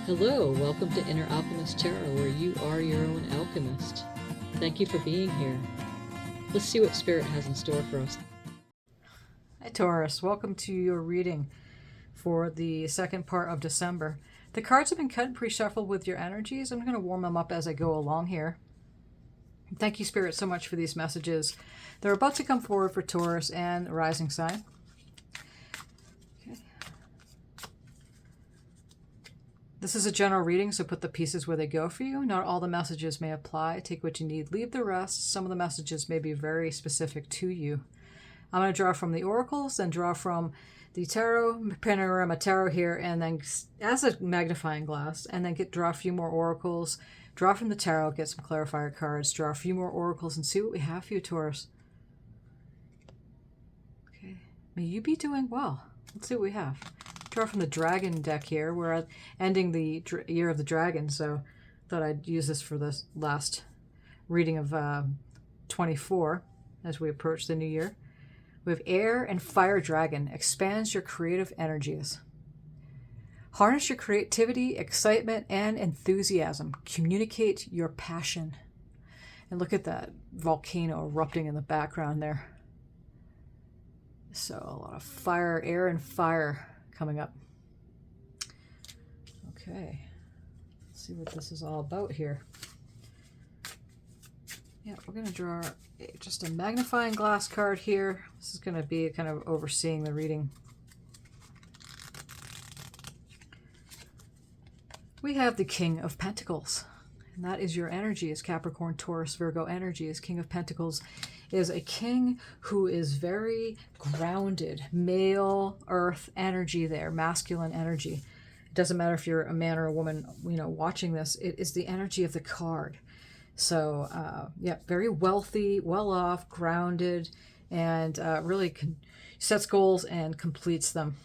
Hello, welcome to Inner Alchemist Tarot, where you are your own alchemist. Thank you for being here. Let's see what Spirit has in store for us. Hi Taurus, welcome to your reading for the second part of December. The cards have been cut and pre-shuffled with your energies. I'm going to warm them up as I go along here. Thank you, Spirit, so much for these messages. They're about to come forward for Taurus and rising sign. Okay. This is a general reading, so put the pieces where they go for you. Not all the messages may apply. Take what you need, leave the rest. Some of the messages may be very specific to you. I'm going to draw from the oracles, then draw from the tarot, panorama tarot here, and then as a magnifying glass, and then draw a few more oracles, draw from the tarot, get some clarifier cards, draw a few more oracles, and see what we have for you, Taurus. Okay, may you be doing well. Let's see what we have. Draw from the dragon deck here. We're ending the year of the dragon, so thought I'd use this for this last reading of 24 as we approach the new year. We have Air and Fire Dragon. Expands your creative energies. Harness your creativity, excitement, and enthusiasm. Communicate your passion. And look at that volcano erupting in the background there. So a lot of fire, air, and fire coming up. Okay. Let's see what this is all about here. Yeah, we're going to draw just a magnifying glass card here. This is going to be kind of overseeing the reading. We have the King of Pentacles, and that is your energy as Capricorn, Taurus, Virgo energy. As King of Pentacles is a king who is very grounded, male earth energy there, masculine energy. It doesn't matter if you're a man or a woman, watching this. It is the energy of the card. So, yeah, very wealthy, well-off, grounded, and really sets goals and completes them.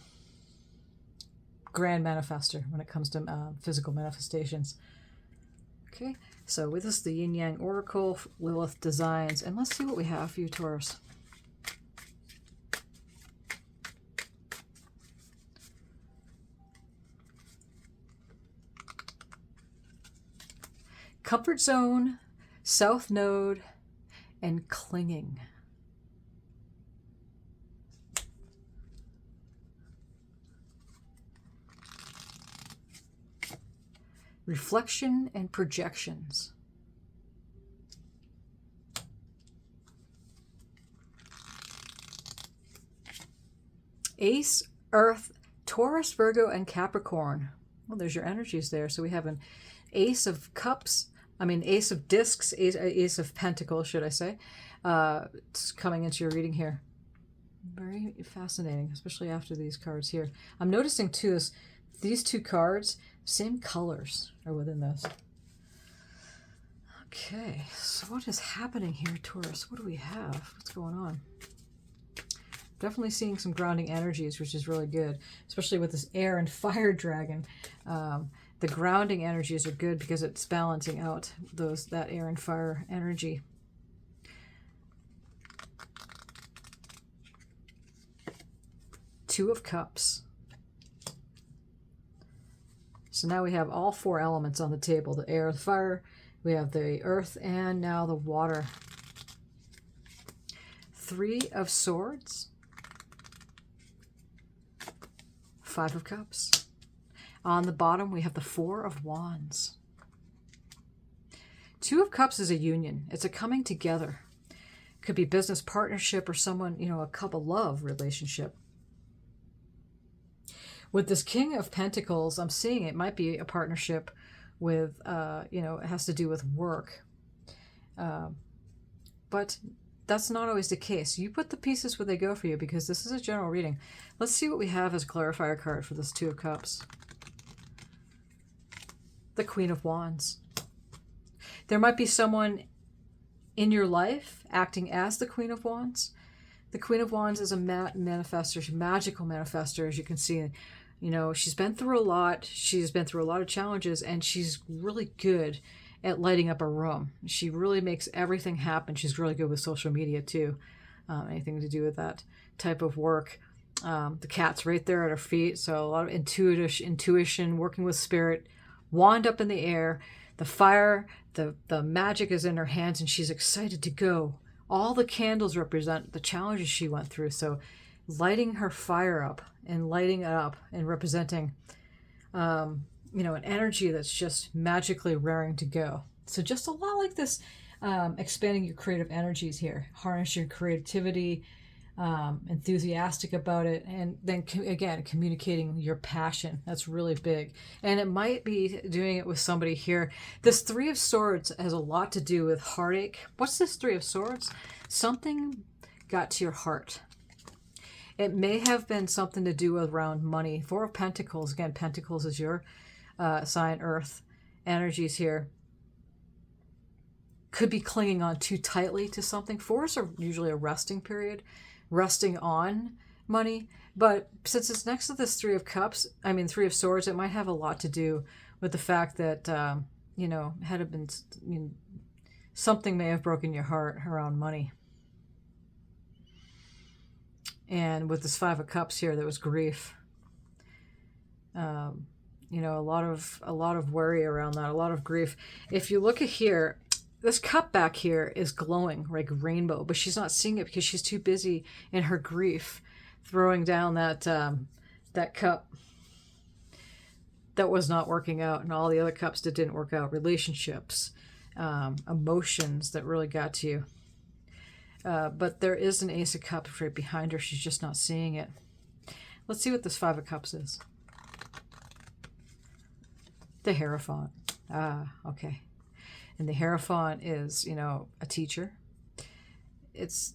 Grand manifester when it comes to physical manifestations. Okay, so with this, the Yin Yang Oracle, Lilith Designs, and let's see what we have for you, Taurus. Comfort Zone, South Node, and Clinging. Reflection and Projections. Ace, Earth, Taurus, Virgo, and Capricorn. Well, there's your energies there. So we have an Ace of Cups, Ace of Discs, Ace of Pentacles, should I say. It's coming into your reading here. Very fascinating, especially after these cards here. I'm noticing, too, is these two cards, same colors are within this. Okay, so what is happening here, Taurus? What do we have? What's going on? Definitely seeing some grounding energies, which is really good, especially with this Air and Fire Dragon. The grounding energies are good because it's balancing out that air and fire energy. Two of Cups. So now we have all four elements on the table. The air, the fire, we have the earth, and now the water. Three of Swords. Five of Cups. On the bottom, we have the Four of Wands. Two of Cups is a union. It's a coming together. Could be business partnership or someone, a couple love relationship. With this King of Pentacles, I'm seeing it might be a partnership with, it has to do with work. But that's not always the case. You put the pieces where they go for you because this is a general reading. Let's see what we have as a clarifier card for this Two of Cups. The Queen of Wands. There might be someone in your life acting as the Queen of Wands. The Queen of Wands is a manifester, she's a magical manifester, as you can see. She's been through a lot. She's been through a lot of challenges, and she's really good at lighting up a room. She really makes everything happen. She's really good with social media, too. Anything to do with that type of work. The cat's right there at her feet, so a lot of intuition, working with spirit, wand up in the air, the fire, the magic is in her hands, and she's excited to go. All the candles represent the challenges she went through. So lighting her fire up and lighting it up and representing, an energy that's just magically raring to go. So just a lot like this, expanding your creative energies here. Harness your creativity, enthusiastic about it, and then again communicating your passion. That's really big, and it might be doing it with somebody here. This Three of Swords has a lot to do with heartache. What's this Three of Swords? Something got to your heart. It may have been something to do around money. Four of Pentacles, again, Pentacles is your sign, earth energies here. Could be clinging on too tightly to something. Fours are usually a resting period, resting on money. But since it's next to this Three of Swords, it might have a lot to do with the fact that, had it been, something may have broken your heart around money. And with this Five of Cups here, there was grief. A lot of worry around that, a lot of grief. If you look at here, this cup back here is glowing like rainbow, but she's not seeing it because she's too busy in her grief, throwing down that cup that was not working out, and all the other cups that didn't work out, relationships, emotions that really got to you. But there is an Ace of Cups right behind her. She's just not seeing it. Let's see what this Five of Cups is. The Hierophant. Okay. And the Hierophant is, a teacher. It's,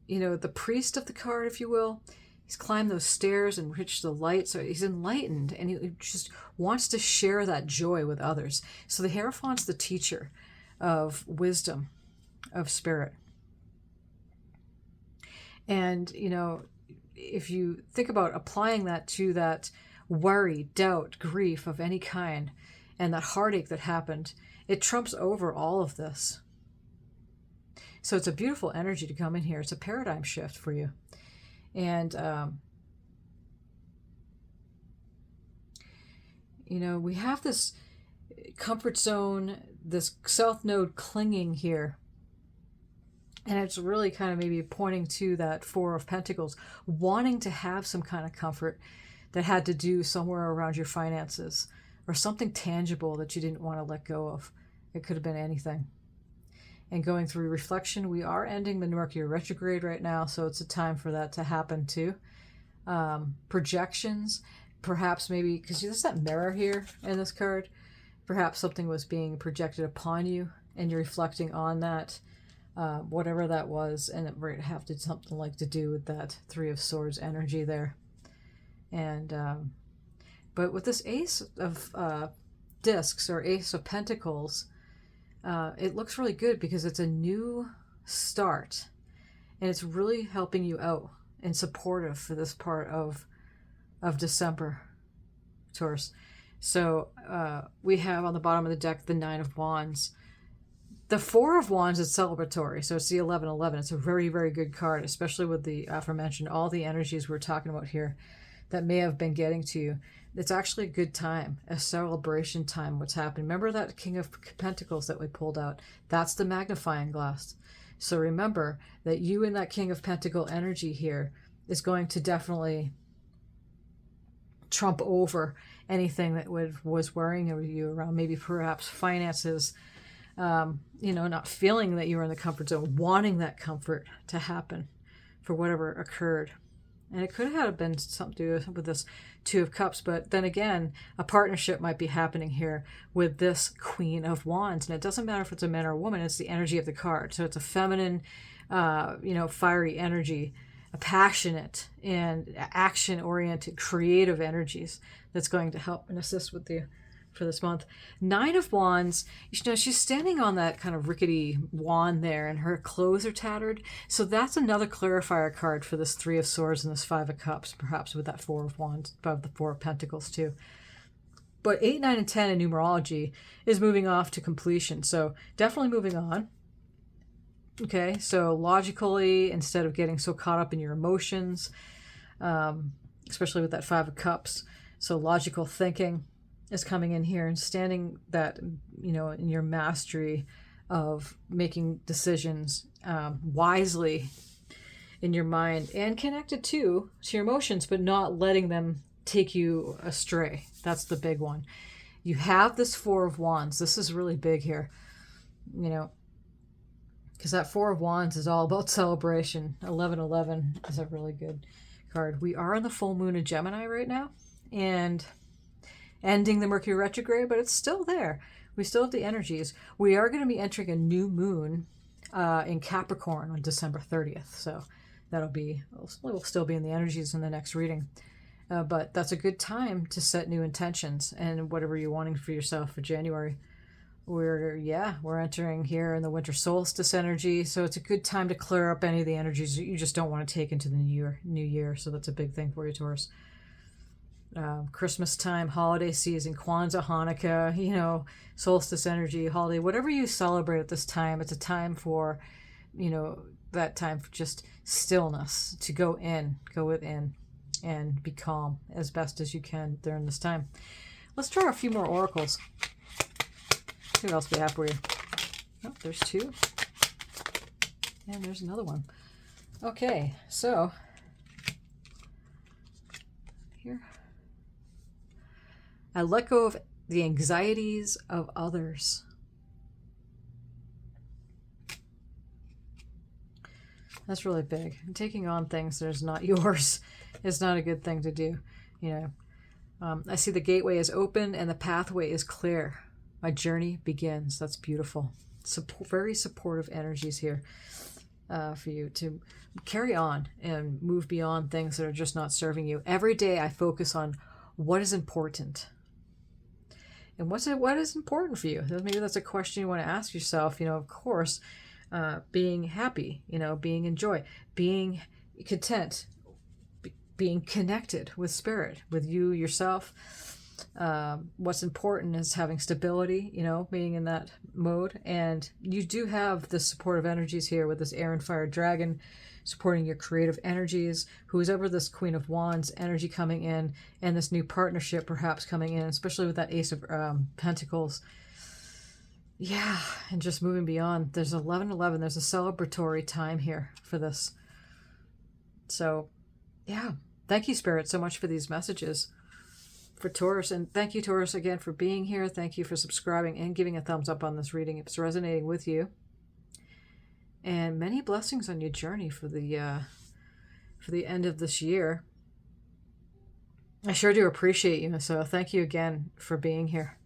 the priest of the card, if you will. He's climbed those stairs and reached the light. So he's enlightened, and he just wants to share that joy with others. So the Hierophant's the teacher of wisdom, of spirit. And, if you think about applying that to that worry, doubt, grief of any kind, and that heartache that happened, it trumps over all of this. So it's a beautiful energy to come in here. It's a paradigm shift for you. And, we have this comfort zone, this south node clinging here. And it's really kind of maybe pointing to that Four of Pentacles, wanting to have some kind of comfort that had to do somewhere around your finances or something tangible that you didn't want to let go of. It could have been anything. And going through reflection, we are ending the Mercury retrograde right now, so it's a time for that to happen too. Projections, perhaps maybe, because there's that mirror here in this card, perhaps something was being projected upon you and you're reflecting on that. Whatever that was, and it might have to something like to do with that Three of Swords energy there. And but with this Ace of Discs or Ace of Pentacles, it looks really good because it's a new start, and it's really helping you out and supportive for this part of December, Taurus. So we have on the bottom of the deck the Nine of Wands. The Four of Wands is celebratory, so it's the 11-11. It's a very, very good card, especially with the aforementioned, all the energies we're talking about here that may have been getting to you. It's actually a good time, a celebration time, what's happening. Remember that King of Pentacles that we pulled out? That's the magnifying glass. So remember that you in that King of Pentacle energy here is going to definitely trump over anything that was worrying you around, maybe perhaps finances, not feeling that you were in the comfort zone, wanting that comfort to happen for whatever occurred. And it could have been something to do with this Two of Cups, but then again, a partnership might be happening here with this Queen of Wands. And it doesn't matter if it's a man or a woman, it's the energy of the card. So it's a feminine, fiery energy, a passionate and action-oriented, creative energies that's going to help and assist with you for this month. Nine of Wands, she's standing on that kind of rickety wand there, and her clothes are tattered. So that's another clarifier card for this Three of Swords and this Five of Cups, perhaps with that Four of Wands above the Four of Pentacles too. But 8, 9, and 10 in numerology is moving off to completion. So definitely moving on. Okay, so logically, instead of getting so caught up in your emotions, especially with that Five of Cups, so logical thinking, is coming in here and standing that, in your mastery of making decisions wisely in your mind and connected to your emotions, but not letting them take you astray. That's the big one. You have this Four of Wands. This is really big here, because that Four of Wands is all about celebration. 1111 is a really good card. We are in the full moon of Gemini right now and ending the Mercury retrograde, but it's still there. We still have the energies. We are going to be entering a new moon in Capricorn on December 30th. So we'll still be in the energies in the next reading. But that's a good time to set new intentions and whatever you're wanting for yourself for January. We're entering here in the winter solstice energy. So it's a good time to clear up any of the energies that you just don't want to take into the new year. So that's a big thing for you, Taurus. Christmas time, holiday season, Kwanzaa, Hanukkah, solstice energy, holiday, whatever you celebrate at this time, it's a time for, that time for just stillness, to go within and be calm as best as you can during this time. Let's draw a few more oracles. See what else we have for you. Oh, there's two. And there's another one. Okay, so here. I let go of the anxieties of others. That's really big. Taking on things that is not yours is not a good thing to do. I see the gateway is open and the pathway is clear. My journey begins. That's beautiful. Very supportive energies here for you to carry on and move beyond things that are just not serving you. Every day I focus on what is important. And what is important for you? Maybe that's a question you want to ask yourself. Of course, being happy, being in joy, being content, being connected with spirit, with you, yourself. What's important is having stability, being in that mode. And you do have the supportive energies here with this air and fire dragon supporting your creative energies, who's ever this Queen of Wands energy coming in, and this new partnership perhaps coming in, especially with that Ace of Pentacles. Yeah, and just moving beyond. There's 1111. There's a celebratory time here for this. So, yeah. Thank you, Spirit, so much for these messages for Taurus. And thank you, Taurus, again for being here. Thank you for subscribing and giving a thumbs up on this reading if it's resonating with you. And many blessings on your journey for the end of this year. I sure do appreciate you. So thank you again for being here.